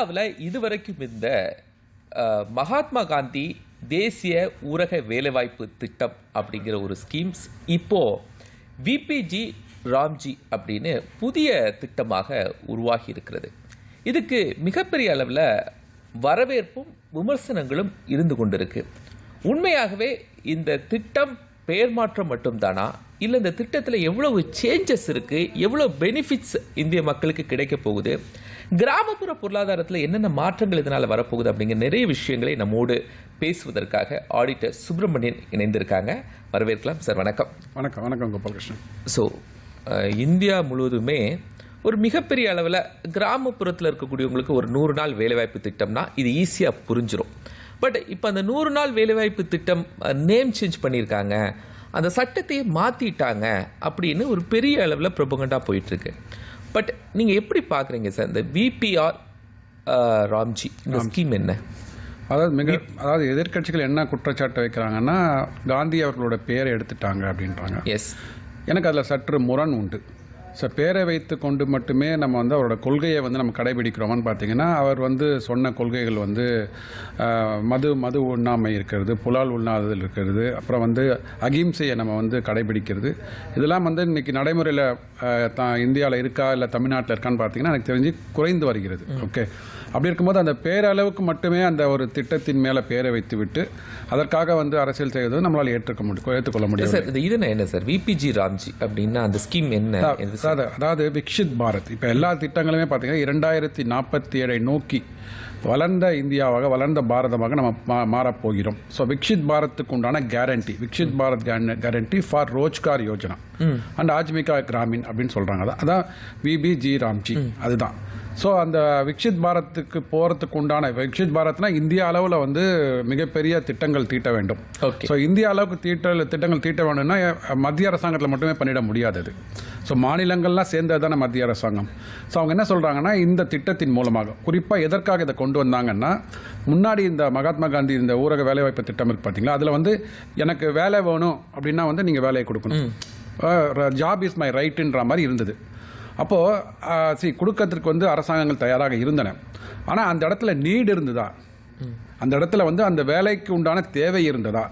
இந்தியாவில் இதுவரைக்கும் இந்த மகாத்மா காந்தி தேசிய ஊரக வேலைவாய்ப்பு திட்டம் அப்படிங்கிற ஒரு ஸ்கீம்ஸ் இப்போ விபிஜி ராம்ஜி அப்படின்னு புதிய திட்டமாக உருவாகி இருக்கிறது. இதுக்கு மிகப்பெரிய அளவில் வரவேற்பும் விமர்சனங்களும் இருந்து கொண்டிருக்கு. உண்மையாகவே இந்த திட்டம் பெயர் மாற்றம் மட்டும்தானா, இல்லை இந்த திட்டத்தில் எவ்வளவு சேஞ்சஸ் இருக்குது, எவ்வளோ பெனிஃபிட்ஸ் இந்திய மக்களுக்கு கிடைக்க போகுது, கிராமப்புற பொருளாதாரத்தில் என்னென்ன மாற்றங்கள் இதனால் வரப்போகுது அப்படிங்கிற நிறைய விஷயங்களை நம்மோடு பேசுவதற்காக ஆடிட்டர் சுப்பிரமணியன் இணைந்திருக்காங்க. வரவேற்கலாம் சார். வணக்கம். வணக்கம். வணக்கம் கோபாலகிருஷ்ணன். ஸோ இந்தியா முழுவதுமே ஒரு மிகப்பெரிய அளவில் கிராமப்புறத்தில் இருக்கக்கூடியவங்களுக்கு ஒரு 100 நாள் வேலைவாய்ப்பு திட்டம்னா இது ஈஸியாக புரிஞ்சிடும். பட் இப்போ அந்த 100 நாள் வேலைவாய்ப்பு திட்டம் நேம் சேஞ்ச் பண்ணியிருக்காங்க, அந்த சட்டத்தையே மாற்றிட்டாங்க அப்படின்னு ஒரு பெரிய அளவில் ப்ரொபகண்டா போயிட்டுருக்கு. பட் நீங்கள் எப்படி பார்க்குறீங்க சார் இந்த விபிஆர் ராம்ஜி இந்த ஸ்கீம் என்ன? அதாவது எதிர்க்கட்சிகள் என்ன குற்றச்சாட்டு வைக்கிறாங்கன்னா, காந்தி அவர்களோட பேரை எடுத்துட்டாங்க அப்படின்றாங்க. எஸ், எனக்கு அதில் சற்று முரண் உண்டு. ஸோ பேரை வைத்து கொண்டு மட்டுமே நம்ம வந்து அவரோட கொள்கையை வந்து நம்ம கடைபிடிக்கிறோமான்னு பார்த்தீங்கன்னா, அவர் வந்து சொன்ன கொள்கைகள் வந்து மது உண்ணாமை இருக்கிறது, புலால் உண்ணாதல் இருக்கிறது, அப்புறம் வந்து அகிம்சையை நம்ம வந்து கடைபிடிக்கிறது, இதெல்லாம் வந்து இன்றைக்கி நடைமுறையில் இந்தியாவில் இருக்கா இல்லை தமிழ்நாட்டில் இருக்கான்னு பார்த்தீங்கன்னா எனக்கு தெரிஞ்சு குறைந்து வருகிறது. ஓகே, அப்படி இருக்கும்போது அந்த பேரளவுக்கு மட்டுமே அந்த ஒரு திட்டத்தின் மேலே பேரை வைத்து விட்டு அதற்காக வந்து அரசியல் செய்வது நம்மளால் ஏற்றுக்கொள்ள முடியும். சார் இது என்ன சார் விபிஜி ராம்ஜி அப்படின்னா அந்த ஸ்கீம் என்ன? அதாவது விக்ஷித் பாரத், இப்போ எல்லா திட்டங்களுமே பார்த்தீங்கன்னா 2047 நோக்கி வளர்ந்த இந்தியாவாக, வளர்ந்த பாரதமாக நம்ம மாறப்போகிறோம். ஸோ விக்ஷித் பாரத்துக்கு உண்டான guarantee, Viksit Bharat guarantee for Rozgar Yojana and Ajeevika Gramin அப்படின்னு சொல்கிறாங்க. அதான் விபிஜி ராம்ஜி, அதுதான். ஸோ அந்த விக்ஷித் பாரத்துக்கு போகிறதுக்கு உண்டான, விக்ஷித் பாரத்னா இந்தியா அளவில் வந்து மிகப்பெரிய திட்டங்கள் தீட்ட வேண்டும். ஸோ இந்தியா அளவுக்கு திட்டங்கள் தீட்ட வேண்டும்னா மத்திய அரசாங்கத்தில் மட்டுமே பண்ணிட முடியாதது. ஸோ மாநிலங்கள்லாம் சேர்ந்தது தானே மத்திய அரசாங்கம். ஸோ அவங்க என்ன சொல்கிறாங்கன்னா, இந்த திட்டத்தின் மூலமாக குறிப்பாக எதற்காக இதை கொண்டு வந்தாங்கன்னா, முன்னாடி இந்த மகாத்மா காந்தி இந்த ஊரக வேலைவாய்ப்பு திட்டம் இருக்குது பார்த்தீங்களா, அதில் வந்து எனக்கு வேலை வேணும் அப்படின்னா வந்து நீங்கள் வேலையை கொடுக்கணும், ஜாப் இஸ் மை ரைட்டுன்ற மாதிரி இருந்தது. அப்போது கொடுக்கறதுக்கு வந்து அரசாங்கங்கள் தயாராக இருந்தன. ஆனால் அந்த இடத்துல நீடு இருந்ததா, அந்த இடத்துல வந்து அந்த வேலைக்கு உண்டான தேவை இருந்ததா?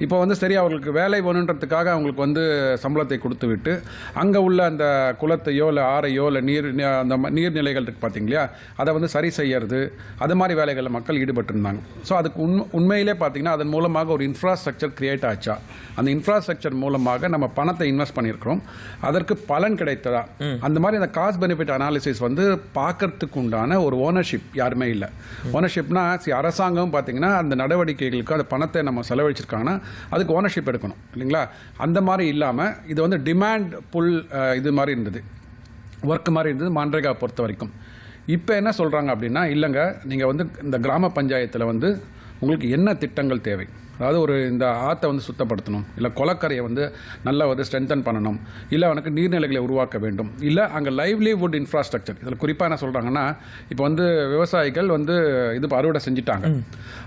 இப்போ வந்து சரி, அவர்களுக்கு வேலை வேணுன்றதுக்காக அவங்களுக்கு வந்து சம்பளத்தை கொடுத்து விட்டு அங்கே உள்ள அந்த குளத்தையோ இல்லை ஆறையோ இல்லை அந்த நீர்நிலைகள் இருக்குது பார்த்தீங்களா, அதை வந்து சரி செய்யறது, அது மாதிரி வேலைகளில் மக்கள் ஈடுபட்டிருந்தாங்க. ஸோ அதுக்கு உண்மையிலே பார்த்தீங்கன்னா அதன் மூலமாக ஒரு இன்ஃப்ராஸ்ட்ரக்சர் கிரியேட் ஆச்சா, அந்த இன்ஃப்ராஸ்ட்ரக்சர் மூலமாக நம்ம பணத்தை இன்வெஸ்ட் பண்ணியிருக்கிறோம், அதற்கு பலன் கிடைத்ததா, அந்த மாதிரி அந்த காஸ்ட் பெனிஃபிட் அனாலிசிஸ் வந்து பார்க்கறதுக்கு உண்டான ஒரு ஓனர்ஷிப் யாருமே இல்லை. ஓனர்ஷிப்னா அரசாங்கம் பார்த்தீங்கன்னா அந்த நடவடிக்கைகளுக்கு அந்த பணத்தை நம்ம செலவழிச்சிருக்காங்கன்னா அதுக்கு ஓனர்ஷிப் எடுக்கணும் இல்லைங்களா. அந்த மாதிரி இல்லாமல் இது வந்து டிமாண்ட் புல் இது மாதிரி இருந்தது, ஒர்க் மாதிரி இருந்தது மன்ரேகா பொறுத்த வரைக்கும். இப்போ என்ன சொல்கிறாங்க அப்படின்னா, இல்லைங்க, நீங்கள் வந்து இந்த கிராம பஞ்சாயத்தில் வந்து உங்களுக்கு என்ன திட்டங்கள் தேவை, அதாவது ஒரு இந்த ஆற்றை வந்து சுத்தப்படுத்தணும், இல்லை குளக்கரையை வந்து நல்லா வந்து ஸ்ட்ரென்தன் பண்ணணும், இல்லை அவனுக்கு நீர்நிலைகளை உருவாக்க வேண்டும், இல்லை அங்கே லைவ்லிவுட் இன்ஃப்ராஸ்ட்ரக்சர். இதில் குறிப்பாக என்ன சொல்கிறாங்கன்னா, இப்போ வந்து விவசாயிகள் வந்து இது அறுவடை செஞ்சுட்டாங்க,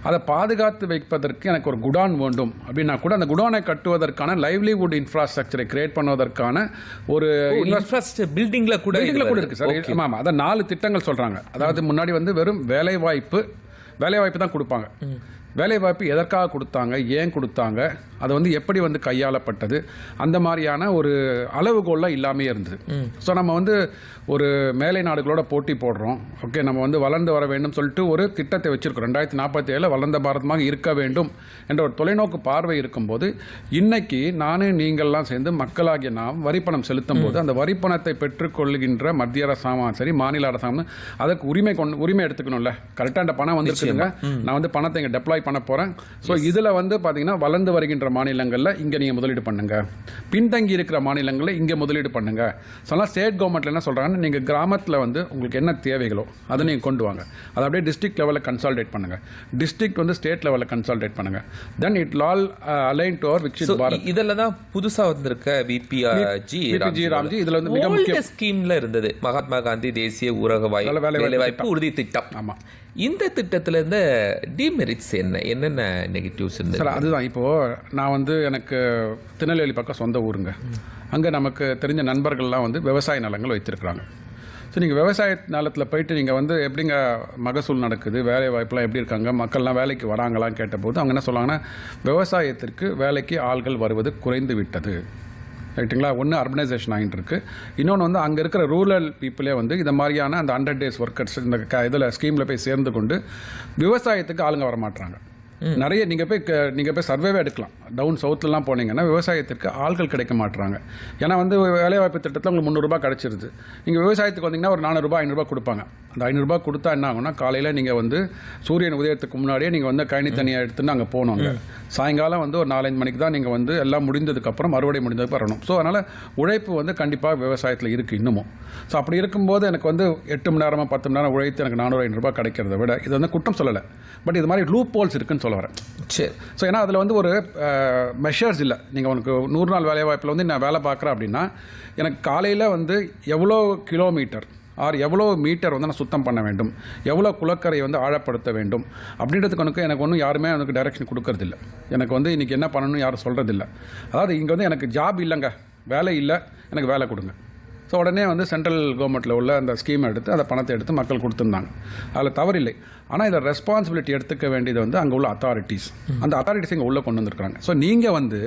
அதை பாதுகாத்து வைப்பதற்கு எனக்கு ஒரு குடான் வேண்டும் அப்படின்னா கூட அந்த குடானை கட்டுவதற்கான லைவ்லிவுட் இன்ஃப்ராஸ்ட்ரக்சரை கிரியேட் பண்ணுவதற்கான ஒரு பில்டிங்கில் கூட இருக்குது சார். ஆமாம், அதை 4 திட்டங்கள் சொல்கிறாங்க. அதாவது முன்னாடி வந்து வெறும் வேலைவாய்ப்பு தான் கொடுப்பாங்க. வேலைவாய்ப்பு எதற்காக கொடுத்தாங்க, ஏன் கொடுத்தாங்க, அது வந்து எப்படி வந்து கையாளப்பட்டது, அந்த மாதிரியான ஒரு அளவுகோல்லாம் இல்லாமே இருந்தது. ஸோ நம்ம வந்து ஒரு மேலை நாடுகளோட போட்டி போடுறோம். ஓகே, நம்ம வந்து வளர்ந்து வர வேண்டும் சொல்லிட்டு ஒரு திட்டத்தை வச்சுருக்கோம். 2047 வளர்ந்த பாரதமாக இருக்க வேண்டும் என்ற ஒரு தொலைநோக்கு பார்வை இருக்கும்போது, இன்னைக்கு நீங்கள்லாம் சேர்ந்து மக்களாகிய நாம் வரிப்பணம் செலுத்தும் போது அந்த வரிப்பணத்தை பெற்றுக்கொள்கின்ற மத்திய அரசாங்கம் சரி, மாநில அரசாங்கம் அதற்கு உரிமை எடுத்துக்கணும்ல. கரெக்டாக அந்த பணம் வந்துருக்குதுங்க, நான் வந்து பணத்தை இங்கே டெப்ளாய் பண்ண போகிறேன். ஸோ இதில் வந்து பார்த்தீங்கன்னா வளர்ந்து வருகின்ற மாநிலங்களில் இங்கே நீங்கள் முதலீடு பண்ணுங்க, பின்தங்கி இருக்கிற மாநிலங்களில் இங்கே முதலீடு பண்ணுங்க. சொன்னால் ஸ்டேட் கவர்மெண்ட்டில் என்ன சொல்கிறாங்க, நீங்கள் கிராமத்தில் வந்து உங்களுக்கு என்ன தேவைகளோ அதை நீங்கள் கொண்டு வாங்க, அதை அப்படியே டிஸ்ட்ரிக்ட் லெவலில் கன்சால்டேட் பண்ணுங்கள், டிஸ்ட்ரிக்ட் வந்து ஸ்டேட் லெவலில் கன்சால்டேட் பண்ணுங்கள், then it all align to our Viksit Bharat. இதில் தான் புதுசாக வந்திருக்க விபிஜி ராம்ஜி. இதில் வந்து மிக முக்கிய ஸ்கீமில் இருந்தது மகாத்மா காந்தி தேசிய ஊரக வேலைவாய்ப்பு உறுதி திட்டம். ஆமாம், இந்த திட்டத்தில் இருந்த டிமெரிட்ஸ் என்னென்ன நெகட்டிவ்ஸ் இருந்தது சார்? அதுதான், இப்போது நான் வந்து எனக்கு திருநெல்வேலி பக்கம் சொந்த ஊருங்க. அங்கே நமக்கு தெரிஞ்ச நண்பர்கள்லாம் வந்து விவசாய நிலங்கள் வைத்திருக்கிறாங்க. ஸோ நீங்கள் விவசாய நிலத்தில் போயிட்டு நீங்கள் வந்து எப்படிங்க மகசூல் நடக்குது, வேலை வாய்ப்பெலாம் எப்படி இருக்காங்க, மக்கள்லாம் வேலைக்கு வராங்களான்னு கேட்டபோது அவங்க என்ன சொல்லுவாங்கன்னா, விவசாயத்திற்கு வேலைக்கு ஆள்கள் வருவது குறைந்து விட்டது. ரைட்டுங்களா? ஒன்று அர்பனைசேஷன் ஆகிட்டு இருக்கு, இன்னொன்று வந்து அங்கே இருக்கிற ரூரல் பீப்புளே வந்து இந்த மாதிரியான அந்த 100 days ஒர்க்கர்ஸ் இந்த இதில் ஸ்கீமில் போய் சேர்ந்து கொண்டு விவசாயத்துக்கு ஆளுங்க வரமாட்டாங்க. நிறைய நீங்கள் போய் சர்வேவே எடுக்கலாம். டவுன் சவுத்துலலாம் போனீங்கன்னா விவசாயத்திற்கு ஆள்கள் கிடைக்க மாட்டுறாங்க. ஏன்னா வந்து வேலைவாய்ப்பு திட்டத்தில் உங்களுக்கு 300 ரூபாய் கிடச்சிருது. நீங்கள் விவசாயத்துக்கு வந்தீங்கன்னா ஒரு 400 ரூபாய் 500 ரூபாய் கொடுப்பாங்க. அந்த 500 ரூபாய் கொடுத்தா என்ன ஆகும்னா, காலையில் நீங்கள் வந்து சூரியன் உதயத்துக்கு முன்னாடியே நீங்கள் வந்து கழனி தனியாக எடுத்துன்னு அங்கே போகணுங்க. சாயங்காலம் வந்து ஒரு 4-5 மணிக்கு தான் நீங்கள் வந்து எல்லாம் முடிந்ததுக்கப்புறம் அறுவடை முடிந்ததுக்கு வரணும். ஸோ அதனால் உழைப்பு வந்து கண்டிப்பாக விவசாயத்தில் இருக்குது இன்னமும். ஸோ அப்படி இருக்கும்போது எனக்கு வந்து 8 மணி நேரமாக 10 மணி நேரம் உழைத்து எனக்கு 400-500 ரூபாய் கிடைக்கிறத விட இது வந்து குற்றம் சொல்லலை. பட் இது மாதிரி லூப் ஹோல்ஸ் இருக்குன்னு சொல்ல வரேன். சரி. ஸோ ஏன்னா அதில் வந்து ஒரு மெஷர்ஸ் இல்லை. நீங்கள் உனக்கு 100 நாள் வேலைவாய்ப்பில் வந்து நான் வேலை பார்க்குறேன் அப்படின்னா எனக்கு காலையில் வந்து எவ்வளோ கிலோமீட்டர் எவ்வளோ மீட்டர் வந்து நான் சுத்தம் பண்ண வேண்டும், எவ்வளோ குளக்கரை வந்து ஆழப்படுத்த வேண்டும் அப்படின்றதுக்கு எனக்கு ஒன்றும் யாருமே எனக்கு டைரக்ஷன் கொடுக்கறதில்ல. எனக்கு வந்து இன்றைக்கி என்ன பண்ணணும்னு யாரும் சொல்கிறதில்ல. அதாவது இங்கே வந்து எனக்கு ஜாப் இல்லைங்க, வேலை இல்லை, எனக்கு வேலை கொடுங்க. ஸோ உடனே வந்து சென்ட்ரல் கவர்மெண்ட்டில் உள்ள அந்த ஸ்கீமை எடுத்து அந்த பணத்தை எடுத்து மக்கள் கொடுத்துருந்தாங்க. அதில் தவறில்லை. ஆனால் இதில் ரெஸ்பான்சிபிலிட்டி எடுத்துக்க வேண்டியது வந்து அங்கே உள்ள அத்தாரிட்டிஸ். அந்த அத்தாரிட்டிஸ் இங்கே உள்ளே கொண்டு வந்துருக்குறாங்க. ஸோ நீங்கள் வந்து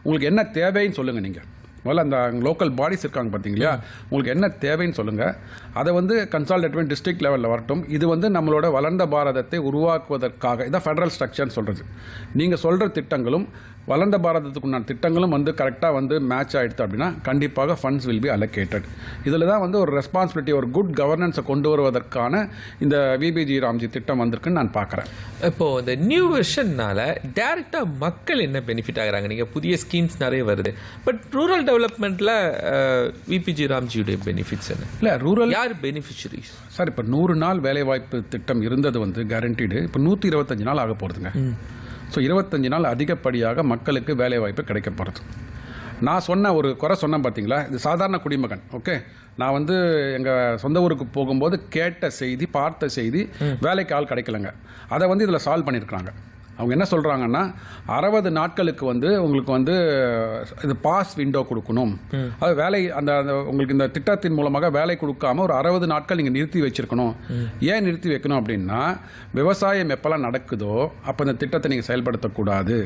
உங்களுக்கு என்ன தேவைன்னு சொல்லுங்கள். நீங்கள் முதல்ல அந்த லோக்கல் பாடிஸ் இருக்காங்க பார்த்தீங்களா, உங்களுக்கு என்ன தேவைன்னு சொல்லுங்கள். அதை வந்து கன்சால்டேட் டிஸ்ட்ரிக்ட் லெவலில் வரட்டும். இது வந்து நம்மளோட வளர்ந்த பாரதத்தை உருவாக்குவதற்காக இதான் ஃபெடரல் ஸ்ட்ரக்சர்னு சொல்கிறது. நீங்கள் சொல்கிற திட்டங்களும் வளர்ந்த பாரதத்துக்குண்டான திட்டங்களும் வந்து கரெக்டாக வந்து மேட்ச் ஆகிடுது அப்படின்னா கண்டிப்பாக ஃபண்ட்ஸ் வில் பி அலோகேட்டட். இதில் தான் வந்து ஒரு ரெஸ்பான்சிபிலிட்டி, ஒரு குட் கவர்னன்ஸை கொண்டு வருவதற்கான இந்த விபிஜி ராம்ஜி திட்டம் வந்திருக்குன்னு நான் பார்க்குறேன். இப்போது இந்த நியூ வெர்ஷன்னால டேரெக்டாக மக்கள் என்ன பெனிஃபிட் ஆகுறாங்க? நீங்கள் புதிய ஸ்கீம்ஸ் நிறைய வருது, பட் ரூரல் டெவலப்மெண்ட்டில் விபிஜி ராம்ஜியுடைய பெனிஃபிட்ஸ் என்ன? இல்லை, ரூரல் யார் பெனிஃபிஷரிஸ் சார்? இப்போ 100 நாள் வேலைவாய்ப்பு திட்டம் இருந்தது வந்து கேரண்டீடு. இப்போ 125 நாள் ஆக போகிறதுங்க. ஸோ 25 நாள் அதிகப்படியாக மக்களுக்கு வேலைவாய்ப்பு கிடைக்க போகிறது. நான் சொன்ன ஒரு குறை சொன்னேன் பார்த்தீங்களா, இது சாதாரண குடிமகன். ஓகே, நான் வந்து எங்கள் சொந்த ஊருக்கு போகும்போது கேட்ட செய்தி, பார்த்த செய்தி, வேலைக்கு ஆள் கிடைக்கலங்க. அதை வந்து இதில் சால்வ் பண்ணியிருக்கிறாங்க. அவங்க என்ன சொல்கிறாங்கன்னா, 60 நாட்களுக்கு வந்து உங்களுக்கு வந்து இது பாஸ் விண்டோ கொடுக்கணும். அது வேலை அந்த உங்களுக்கு இந்த திட்டத்தின் மூலமாக வேலை கொடுக்காம ஒரு 60 நாட்கள் நீங்கள் நிறுத்தி வச்சிருக்கணும். ஏன் நிறுத்தி வைக்கணும் அப்படின்னா, விவசாயம் எப்போல்லாம் நடக்குதோ அப்போ இந்த திட்டத்தை நீங்கள் செயல்படுத்தக்கூடாது.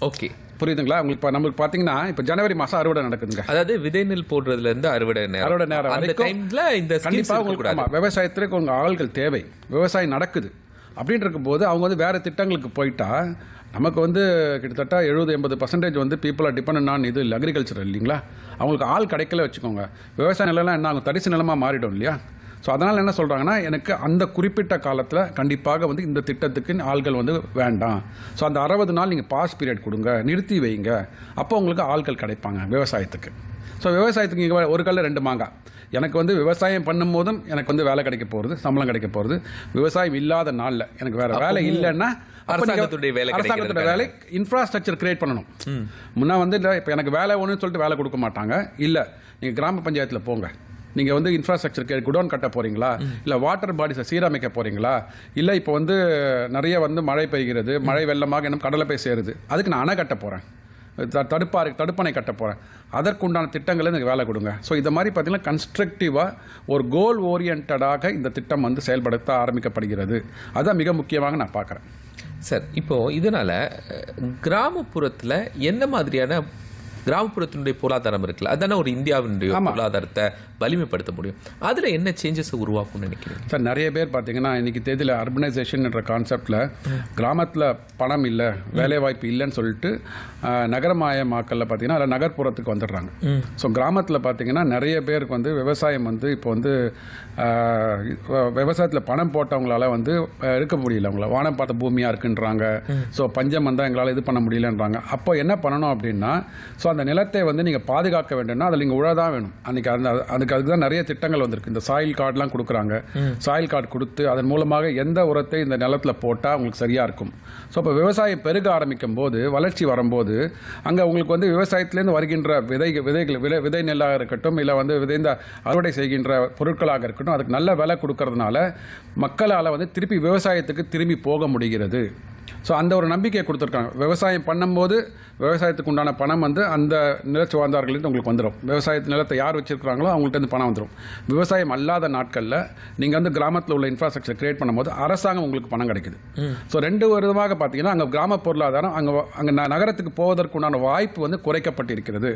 ஓகே, புரியுதுங்களா உங்களுக்கு? இப்போ நம்மளுக்கு பார்த்தீங்கன்னா இப்போ ஜனவரி மாதம் அறுவடை நடக்குதுங்க. அதாவது விதை நெல் போடுறதுலேருந்து அறுவடை நேரம் அந்த டைம்ல இந்த கண்டிப்பாக உங்களுக்கு விவசாயத்திற்கு உங்கள் ஆள்கள் தேவை. விவசாயம் நடக்குது அப்படின்னு இருக்கும்போது அவங்க வந்து வேறு திட்டங்களுக்கு போயிட்டா நமக்கு வந்து கிட்டத்தட்ட 70-80% வந்து பீப்புள் ஆர் டிபெண்ட் ஆன் இது அக்ரிகல்ச்சர் இல்லைங்களா? அவங்களுக்கு ஆள் கிடைக்கல வச்சுக்கோங்க. விவசாய நிலம்லாம் என்ன ஆகும், தரிசு நிலமாக மாறிடும் இல்லையா? ஸோ அதனால் என்ன சொல்கிறாங்கன்னா, எனக்கு அந்த குறிப்பிட்ட காலத்தில் கண்டிப்பாக வந்து இந்த திட்டத்துக்கு ஆள்கள் வந்து வேண்டாம். ஸோ அந்த 60 நாள் நீங்கள் பாஸ் பீரியட் கொடுங்க, நிறுத்தி வைங்க, அப்போ உங்களுக்கு ஆள்கள் கிடைப்பாங்க விவசாயத்துக்கு. ஸோ விவசாயத்துக்கு இங்கே ஒரு கல்ல 2 மாங்காய். எனக்கு வந்து விவசாயம் பண்ணும் போதும் எனக்கு வந்து வேலை கிடைக்க போகிறது, சம்பளம் கிடைக்க போகிறது. விவசாயம் இல்லாத நாளில் எனக்கு வேறு வேலை இல்லைன்னா அரசாங்கத்துடைய வேலை இன்ஃப்ராஸ்ட்ரக்சர் கிரியேட் பண்ணணும். முன்னா வந்து இல்லை, இப்போ எனக்கு வேலை ஒன்றுன்னு சொல்லிட்டு வேலை கொடுக்க மாட்டாங்க. இல்லை, நீங்கள் கிராம பஞ்சாயத்தில் போங்க, நீங்கள் வந்து இன்ஃப்ராஸ்ட்ரக்சர் குடோன் கட்ட போகிறீங்களா, இல்லை வாட்டர் பாடிஸை சீரமைக்க போகிறீங்களா, இல்லை இப்போ வந்து நிறைய வந்து மழை பெய்கிறது, மழை வெள்ளமாக இன்னும் கடலை போய் சேருது, அதுக்கு நான் அணை கட்ட போகிறேன், தடுப்பணை கட்ட போகிறேன், அதற்குண்டான திட்டங்களை எனக்கு வேலை கொடுங்க. ஸோ இந்த மாதிரி பார்த்தீங்கன்னா கன்ஸ்ட்ரக்டிவாக ஒரு கோல் ஓரியன்டாக இந்த திட்டம் வந்து செயல்படுத்த ஆரம்பிக்கப்படுகிறது. அதுதான் மிக முக்கியமாக நான் பார்க்குறேன். சார், இப்போது இதனால் கிராமப்புறத்தில் என்ன மாதிரியான கிராமப்புறத்தினுடைய பொருளாதாரம் இருக்குல்ல, அதான ஒரு இந்தியாவினுடைய பொருளாதாரத்தை வலிமைப்படுத்த முடியும். அதில் என்ன சேஞ்சஸை உருவாக்கும்னு நினைக்கிறேன் சார்? நிறைய பேர் பார்த்தீங்கன்னா இன்றைக்கி தேதியில் அர்பனைசேஷன் என்ற கான்செப்டில் கிராமத்தில் பணம் இல்லை, வேலைவாய்ப்பு இல்லைன்னு சொல்லிட்டு நகரமயமாக்கலில் பார்த்தீங்கன்னா அதில் நகர்ப்புறத்துக்கு வந்துடுறாங்க. ஸோ கிராமத்தில் பார்த்தீங்கன்னா நிறைய பேருக்கு வந்து விவசாயம் வந்து இப்போ வந்து விவசாயத்தில் பணம் போட்டவங்களால வந்து இருக்க முடியல. அவங்கள வானம் பார்த்த பூமியாக இருக்குன்றாங்க. ஸோ பஞ்சம் வந்தால் எங்களால் இது பண்ண முடியலன்றாங்க. அப்போ என்ன பண்ணணும் அப்படின்னா, ஸோ அந்த நிலத்தை வந்து நீங்கள் பாதுகாக்க வேண்டும்னா அதில் நீங்கள் உழதான் வேணும். அன்றைக்கி அதுக்கு தான் நிறைய திட்டங்கள் வந்திருக்கு. இந்த சாயில் கார்டெலாம் கொடுக்குறாங்க. சாயில் கார்டு கொடுத்து அதன் மூலமாக எந்த உரத்தை இந்த நிலத்தில் போட்டால் உங்களுக்கு சரியாக இருக்கும். ஸோ இப்போ விவசாயம் பெருக ஆரம்பிக்கும் போது, வளர்ச்சி வரும்போது, அங்கே உங்களுக்கு வந்து விவசாயத்திலேருந்து வருகின்ற விதை நெல்லாக இருக்கட்டும், இல்லை வந்து விதைந்த அறுவடை செய்கின்ற பொருட்களாக இருக்கட்டும், அதுக்கு நல்ல விலை கொடுக்கறதுனால மக்களால் வந்து திருப்பி விவசாயத்துக்கு திரும்பி போக முடிகிறது. ஸோ அந்த ஒரு நம்பிக்கையை கொடுத்துருக்காங்க. விவசாயம் பண்ணும்போது விவசாயத்துக்கு உண்டான பணம் வந்து அந்த நிலச்சுவார்ந்தார்கள்ட்டு உங்களுக்கு வந்துடும். விவசாயத்து நிலத்தை யார் வச்சுருக்காங்களோ அவங்கள்ட்ட வந்து பணம் வந்துடும். விவசாயம் அல்லாத நாட்களில் நீங்கள் வந்து கிராமத்தில் உள்ள இன்ஃப்ராஸ்ட்ரக்சர் கிரியேட் பண்ணும்போது அரசாங்கம் உங்களுக்கு பணம் கிடைக்குது. ஸோ 2 விதமாக பார்த்தீங்கன்னா அங்கே கிராம பொருளாதாரம் அங்கே நகரத்துக்கு போவதற்குண்டான வாய்ப்பு வந்து குறைக்கப்பட்டிருக்கிறது.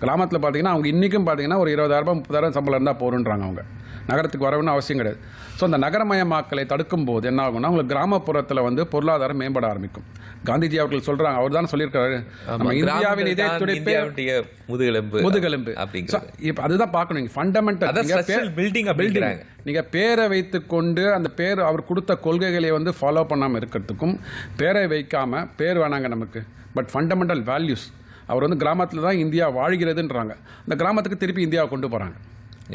கிராமத்தில் பார்த்தீங்கன்னா அவங்க இன்றைக்கும் பார்த்தீங்கன்னா ஒரு 20,000 30,000 சம்பளம் இருந்தால் போருன்றாங்க. அவங்க நகரத்துக்கு வரணும்னு அவசியம் கிடையாது. ஸோ அந்த நகரமயமாக்கலை தடுக்கும் போது என்ன ஆகும்னா உங்களுக்கு கிராமப்புறத்தில் வந்து பொருளாதாரம் மேம்பட ஆரம்பிக்கும். காந்திஜி அவர்கள் சொல்றாங்க, அவர் தான் சொல்லியிருக்காரு, நம்ம இந்தியாவின் இதே துடிப்பே முதுகெலும்பு. அதுதான் பார்க்கணும். ஃபண்டமெண்டல் நீங்க பேரை வைத்துக் கொண்டு அந்த பேர் அவர் கொடுத்த கொள்கைகளை வந்து ஃபாலோ பண்ணாமல் இருக்கிறதுக்கும், பேரை வைக்காம பேர் வேணாங்க நமக்கு, பட் ஃபண்டமெண்டல் வேல்யூஸ். அவர் வந்து கிராமத்தில் தான் இந்தியா வாழ்கிறதுன்றாங்க. அந்த கிராமத்துக்கு திருப்பி இந்தியாவை கொண்டு போறாங்க.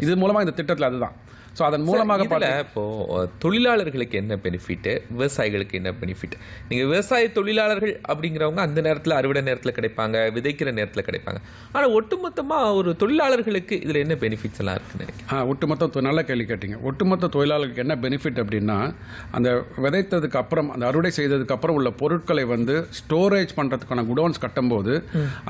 இது மூலமா இந்த திட்டத்தில் அதுதான். ஸோ அதன் மூலமாக இப்போ தொழிலாளர்களுக்கு என்ன பெனிஃபிட், விவசாயிகளுக்கு என்ன பெனிஃபிட்? நீங்கள் விவசாய தொழிலாளர்கள் அப்படிங்கிறவங்க அந்த நேரத்தில் அறுவடை நேரத்தில் கிடைப்பாங்க, விதைக்கிற நேரத்தில் கிடைப்பாங்க. ஆனால் ஒட்டுமொத்தமாக ஒரு தொழிலாளர்களுக்கு இதில் என்ன பெனிஃபிட்ஸ் எல்லாம் இருக்குன்னு ஒட்டுமொத்த நல்ல கேள்வி கேட்டீங்க. ஒட்டுமொத்த தொழிலாளர்களுக்கு என்ன பெனிஃபிட் அப்படின்னா, அந்த விதைத்ததுக்கு அப்புறம் அந்த அறுவடை செய்ததுக்கு அப்புறம் உள்ள பொருட்களை வந்து ஸ்டோரேஜ் பண்ணுறதுக்கான குடோன்ஸ் கட்டும்போது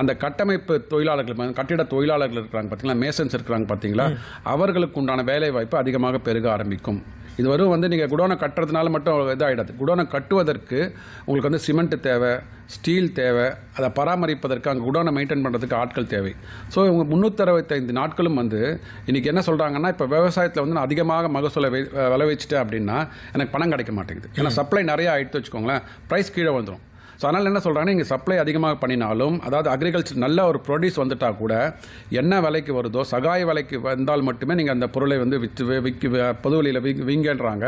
அந்த கட்டமைப்பு தொழிலாளர்கள், கட்டிட தொழிலாளர்கள் இருக்கிறாங்க பார்த்தீங்களா, மேசன்ஸ் இருக்கிறாங்க பார்த்தீங்களா, அவர்களுக்கு உண்டான வேலை வாய்ப்பு அதிகமாக பெருக ஆரம்பிக்கும். இது வரும் வந்து நீங்கள் குடோனை கட்டுறதுனால மட்டும் இதாகிடாது. குடோனை கட்டுவதற்கு உங்களுக்கு வந்து சிமெண்ட் தேவை, ஸ்டீல் தேவை, அதை பராமரிப்பதற்கு அங்கே குடோனை மெயின்டைன் பண்ணுறதுக்கு ஆட்கள் தேவை. ஸோ இவங்க 365 நாட்களும் வந்து இன்றைக்கி என்ன சொல்கிறாங்கன்னா, இப்போ விவசாயத்தில் வந்து நான் அதிகமாக மகசூலை விளைவிச்சிட்டேன் அப்படின்னா எனக்கு பணம் கிடைக்க மாட்டேங்குது. ஏன்னா சப்ளை நிறையா ஆகிட்டு வச்சுக்கோங்களேன், ப்ரைஸ் கீழே வந்துடும். ஸோ அதனால் என்ன சொல்கிறாங்கன்னா, இங்கே சப்ளை அதிகமாக பண்ணினாலும், அதாவது அக்ரிகல்ச்சர் நல்ல ஒரு ப்ரொடியூஸ் வந்துட்டால் கூட என்ன விலைக்கு வருதோ சகாய விலைக்கு வந்தால் மட்டுமே நீங்கள் அந்த பொருளை வந்து பொதுவெளியில் விங்கன்றாங்க.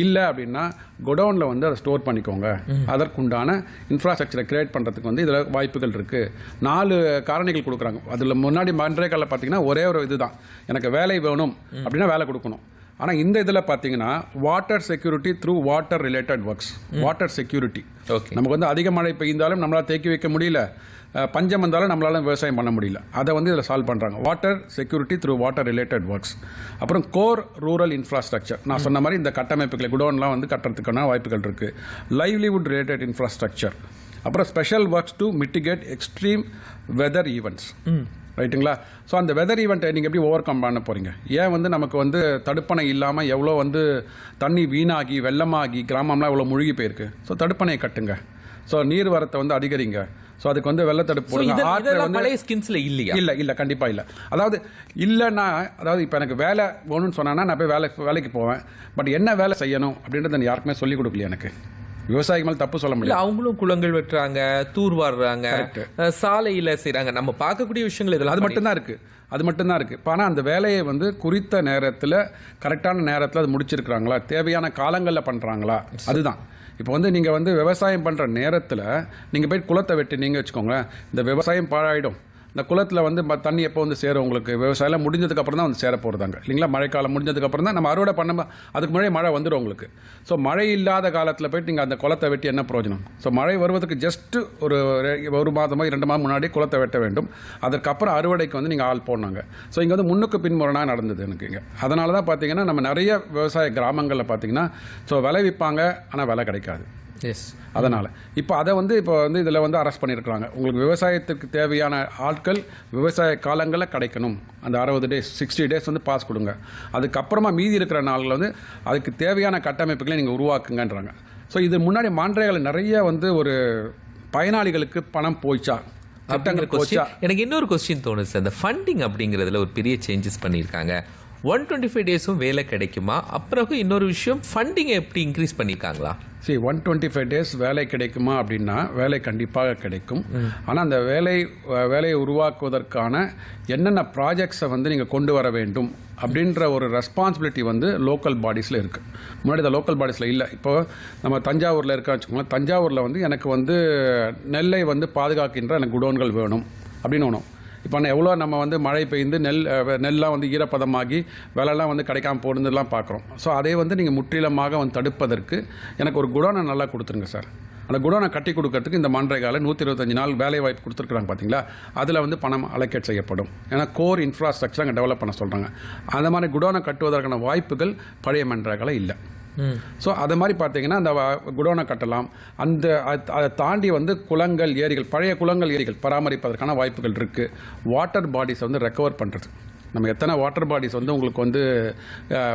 இல்லை அப்படின்னா குடோனில் வந்து அதை ஸ்டோர் பண்ணிக்கோங்க. அதற்குண்டான இன்ஃப்ராஸ்ட்ரக்சரை கிரியேட் பண்ணுறதுக்கு வந்து இதில் வாய்ப்புகள் இருக்குது. 4 காரணிகள் கொடுக்குறாங்க. அதில் முன்னாடி மன்றேக்காலில் பார்த்தீங்கன்னா ஒரே ஒரு இதுதான், எனக்கு வேலை வேணும் அப்படின்னா வேலை கொடுக்கணும். ஆனால் இந்த இதில் பார்த்தீங்கன்னா water security through water related works. Water security, நமக்கு வந்து அதிக மழை பெய்ந்தாலும் நம்மளால் தேக்கி வைக்க முடியல, பஞ்சம் வந்தாலும் நம்மளால விவசாயம் பண்ண முடியல. அதை வந்து இதில் சால்வ் பண்ணுறாங்க. Water security through water related works. அப்புறம் கோர் ரூரல் இன்ஃப்ராஸ்ட்ரக்சர், நான் சொன்ன மாதிரி இந்த கட்டமைப்புகளை குடோன்லாம் வந்து கட்டுறதுக்கான வாய்ப்புகள் இருக்குது. Livelihood related infrastructure. அப்புறம் special works to mitigate extreme weather events. ரைட்டுங்களா? ஸோ அந்த வெதர் ஈவெண்ட்டை நீங்கள் எப்படி ஓவர் கம் பண்ண போகிறீங்க? ஏன் வந்து நமக்கு வந்து தடுப்பணை இல்லாமல் எவ்வளோ வந்து தண்ணி வீணாகி வெள்ளமாகி கிராமம்லாம் எவ்வளோ முழுகி போயிருக்கு. ஸோ தடுப்பணையை கட்டுங்க. ஸோ நீர் வரத்தை வந்து அதிகரிங்க. ஸோ அதுக்கு வந்து வெள்ளத்தடுப்பு இல்லை கண்டிப்பாக இல்லை. அதாவது இல்லைன்னா, அதாவது இப்போ எனக்கு வேலை வேணும்னு சொன்னான்னா நான் போய் வேலைக்கு போவேன். பட் என்ன வேலை செய்யணும் அப்படின்றத யாருக்குமே சொல்லிக் கொடுக்கல எனக்கு. விவசாயிகள் மேலே தப்பு சொல்ல முடியல. அவங்களும் குளங்கள் வெட்டுறாங்க, தூர் வாடுறாங்க, சாலையில் செய்கிறாங்க, நம்ம பார்க்கக்கூடிய விஷயங்கள் இதெல்லாம் அது மட்டும்தான் இருக்குது. இப்போ ஆனால் அந்த வேலையை வந்து குறித்த நேரத்தில் கரெக்டான நேரத்தில் அது முடிச்சிருக்கிறாங்களா, தேவையான காலங்களில் பண்ணுறாங்களா, அதுதான். இப்போ வந்து நீங்கள் வந்து விவசாயம் பண்ணுற நேரத்தில் நீங்கள் போய் குளத்தை வெட்டினீங்க வச்சுக்கோங்களேன், இந்த விவசாயம் பாழாயிடும். இந்த குளத்தில் வந்து தண்ணி எப்போ வந்து சேரும் உங்களுக்கு? விவசாயம் முடிஞ்சதுக்கப்புறம் தான் வந்து சேர போகிறதாங்க இல்லைங்களா? மழைக்காலம் முடிஞ்சதுக்கப்புறம் தான் நம்ம அறுவடை பண்ண, அதுக்கு முன்னாடி மழை வந்துடும் உங்களுக்கு. ஸோ மழை இல்லாத காலத்தில் போய்ட்டு நீங்கள் அந்த குளத்தை வெட்டி என்ன பிரயோஜனம்? ஸோ மழை வருவதற்கு ஜஸ்ட்டு ஒரு மாதமோ 2 மாதம் முன்னாடி குளத்தை வெட்ட வேண்டும். அதற்கப்புறம் அறுவடைக்கு வந்து நீங்கள் ஆள் போனாங்க. ஸோ இங்கே வந்து முன்னுக்கு பின்முரணாக நடந்தது எனக்கு இங்கே. அதனால தான் பார்த்தீங்கன்னா நம்ம நிறைய விவசாய கிராமங்களில் பார்த்தீங்கன்னா ஸோ விளைவிப்பாங்க, ஆனால் விலை கிடைக்காது. அதனால் இப்போ அதை வந்து இதில் வந்து அரெஸ்ட் பண்ணியிருக்கிறாங்க. உங்களுக்கு விவசாயத்துக்கு தேவையான ஆட்கள் விவசாய காலங்களில் கிடைக்கணும். அந்த 60 டேஸ் 60 டேஸ் வந்து பாஸ் கொடுங்க. அதுக்கப்புறமா மீதி இருக்கிற நாளில் வந்து அதுக்கு தேவையான கட்டமைப்புகளை நீங்கள் உருவாக்குங்கன்றாங்க. ஸோ இது முன்னாடி மாண்ட்ரேகாலில் நிறைய வந்து ஒரு பயனாளிகளுக்கு பணம் போயிச்சா, எனக்கு இன்னொரு கொஸ்டின் தோணுது. அந்த ஃபண்டிங் அப்படிங்கிறதுல ஒரு பெரிய சேஞ்சஸ் பண்ணியிருக்காங்க. 125 டேஸும் வேலை கிடைக்குமா? அப்புறம் இன்னொரு விஷயம், ஃபண்டிங்கை எப்படி இன்க்ரீஸ் பண்ணியிருக்காங்களா? 125 டேஸ் வேலை கிடைக்குமா அப்படின்னா வேலை கண்டிப்பாக கிடைக்கும். ஆனால் அந்த வேலையை உருவாக்குவதற்கான என்னென்ன ப்ராஜெக்ட்ஸை வந்து நீங்கள் கொண்டு வர வேண்டும் அப்படின்ற ஒரு ரெஸ்பான்சிபிலிட்டி வந்து லோக்கல் பாடிஸில் இருக்குது. முன்னாடி இந்த லோக்கல் பாடிஸில் இல்லை. இப்போது நம்ம தஞ்சாவூரில் இருக்க வச்சுக்கோங்களேன், தஞ்சாவூரில் வந்து எனக்கு வந்து நெல்லை வந்து பாதுகாக்கின்ற எனக்கு குடோன்கள் வேணும் அப்படின்னு ஒன்றும். இப்போ எவ்வளோ நம்ம வந்து மழை பெய்ந்து நெல்லாம் வந்து ஈரப்பதமாகி விலைலாம் வந்து கிடைக்காம போடுறதுலாம் பார்க்குறோம். ஸோ அதை வந்து நீங்கள் முற்றிலுமாக வந்து தடுப்பதற்கு எனக்கு ஒரு குடோனை நல்லா கொடுத்துருங்க சார். அந்த குடோனை கட்டி கொடுக்கறதுக்கு இந்த மாண்ட்ரேகாலில் 125 நாள் வேலை வாய்ப்பு கொடுத்துருக்குறாங்க பார்த்தீங்களா, அதில் வந்து பணம் அலோகேட் செய்யப்படும். ஏன்னா கோர் இன்ஃப்ராஸ்ட்ரக்சர் அங்கே டெவலப் பண்ண சொல்கிறாங்க. அந்த மாதிரி குடோனை கட்டுவதற்கான வாய்ப்புகள் பழைய மாண்ட்ரேகாலில் இல்லை. ஸோ அதை மாதிரி பார்த்தீங்கன்னா அந்த குடோனை கட்டலாம். அதை தாண்டி வந்து குளங்கள், ஏரிகள், பழைய குளங்கள், ஏரிகள் பராமரிப்பதற்கான வாய்ப்புகள் இருக்குது. வாட்டர் பாடிஸை வந்து ரெக்கவர் பண்ணுறது, நம்ம எத்தனை வாட்டர் பாடிஸ் வந்து உங்களுக்கு வந்து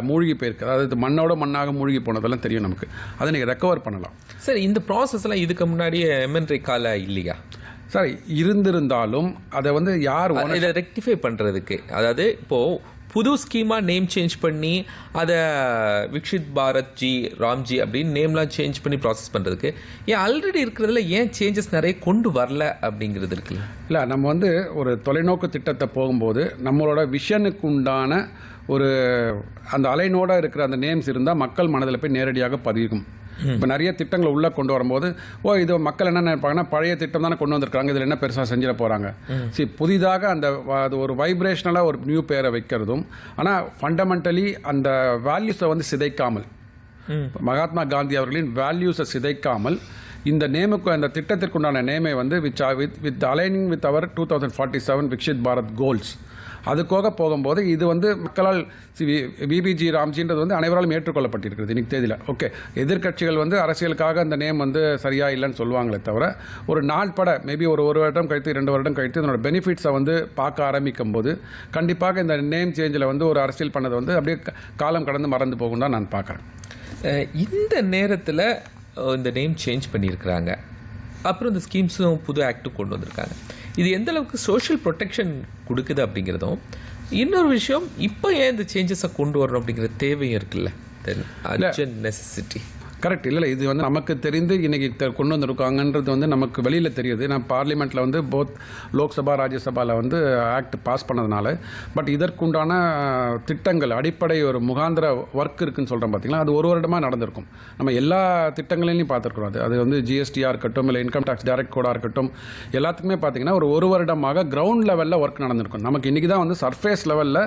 மூழ்கி போயிருக்கு, அதாவது மண்ணோட மண்ணாக மூழ்கி போனதெல்லாம் தெரியும் நமக்கு, அதை நீங்கள் ரெக்கவர் பண்ணலாம். சார் இந்த ப்ராசஸ்லாம் இதுக்கு முன்னாடியே எம்என்ரேகால இல்லையா சார்? இருந்திருந்தாலும் அதை வந்து யார் இதை ரெக்டிஃபை பண்ணுறதுக்கு, அதாவது இப்போது புது ஸ்கீமாக நேம் சேஞ்ச் பண்ணி அதை விக்ஷித் பாரத் ஜி, ராம்ஜி அப்படின்னு நேம்லாம் சேஞ்ச் பண்ணி ப்ராசஸ் பண்ணுறதுக்கு ஏன் ஆல்ரெடி இருக்கிறதுல ஏன் சேஞ்சஸ் நிறைய கொண்டு வரல அப்படிங்கிறது இருக்குல்ல? இல்லை, நம்ம வந்து ஒரு தொலைநோக்கு திட்டத்தை போகும்போது நம்மளோட விஷனுக்கு உண்டான ஒரு அந்த அலைனோட இருக்கிற அந்த நேம்ஸ் இருந்தால் மக்கள் மனதில் போய் நேரடியாக பதியும். இப்போ நிறைய திட்டங்களை உள்ளே கொண்டு வரும்போது இது மக்கள் என்ன நினைப்பாங்கன்னா, பழைய திட்டம் தானே கொண்டு வந்திருக்காங்க, இதில் என்ன பெருசாக செஞ்சிட போகிறாங்க. சரி, புதிதாக அது ஒரு வைப்ரேஷனலாக ஒரு நியூ பேரை வைக்கிறதும், ஆனால் ஃபண்டமெண்டலி அந்த வேல்யூஸை வந்து சிதைக்காமல், மகாத்மா காந்தி அவர்களின் வேல்யூஸை சிதைக்காமல் இந்த நேமுக்கு, அந்த திட்டத்திற்குண்டான நேமை வந்து with aligning with our 2047 Viksit Bharat goals, அதுக்காக போகும்போது இது வந்து மக்களால் விபிஜி ராம்ஜின்றது வந்து அனைவராலும் ஏற்றுக்கொள்ளப்பட்டிருக்கிறது இன்னைக்கு தேதியில். ஓகே, எதிர்கட்சிகள் வந்து அரசியலுக்காக அந்த நேம் வந்து சரியா இல்லைன்னு சொல்லுவாங்களே தவிர, ஒரு நாட்பட மேபி ஒரு வருடம் கழித்து 2 வருடம் கழித்து இதனோட பெனிஃபிட்ஸை வந்து பார்க்க ஆரம்பிக்கும் போது கண்டிப்பாக இந்த நேம் சேஞ்சில் வந்து ஒரு அரசியல் பண்ணது வந்து அப்படியே காலம் கடந்து மறந்து போகும் தான் நான் பார்க்குறேன். இந்த நேரத்தில் இந்த நேம் சேஞ்ச் பண்ணியிருக்கிறாங்க, அப்புறம் இந்த ஸ்கீம்ஸும் புது ஆக்டும் கொண்டு வந்திருக்காங்க. இது எந்த அளவுக்கு சோஷியல் ப்ரொடெக்ஷன் கொடுக்குது அப்படிங்கிறதும், இன்னொரு விஷயம் இப்போ ஏன் இந்த சேஞ்சஸை கொண்டு வரணும் அப்படிங்கிற தேவையும் இருக்குல்ல, நெசசிட்டி. கரெக்ட். இல்லை, இது வந்து நமக்கு தெரிந்து இன்னைக்கு கொண்டு வந்திருக்காங்கன்றது வந்து நமக்கு வெளியில் தெரியுது. நான் பார்லிமெண்ட்டில் வந்து போத் லோக்சபா ராஜ்யசபாவில் வந்து ஆக்ட் பாஸ் பண்ணதுனால, பட் இதற்குண்டான திட்டங்கள், அடிப்படை ஒரு முகாந்திர ஒர்க் இருக்குன்னு சொல்கிறோம் பார்த்தீங்களா, அது ஒரு வருடமாக நடந்திருக்கும். நம்ம எல்லா திட்டங்களையும் பார்த்துருக்குறோம். அது வந்து ஜிஎஸ்டியாக இருக்கட்டும், இல்லை இன்கம் டேக்ஸ் டைரக்ட் கோடாக இருக்கட்டும், எல்லாத்துக்குமே பார்த்தீங்கன்னா ஒரு வருடமாக கிரவுண்ட் லெவலில் ஒர்க் நடந்திருக்கும். நமக்கு இன்றைக்கி தான் வந்து சர்ஃபேஸ் லெவலில்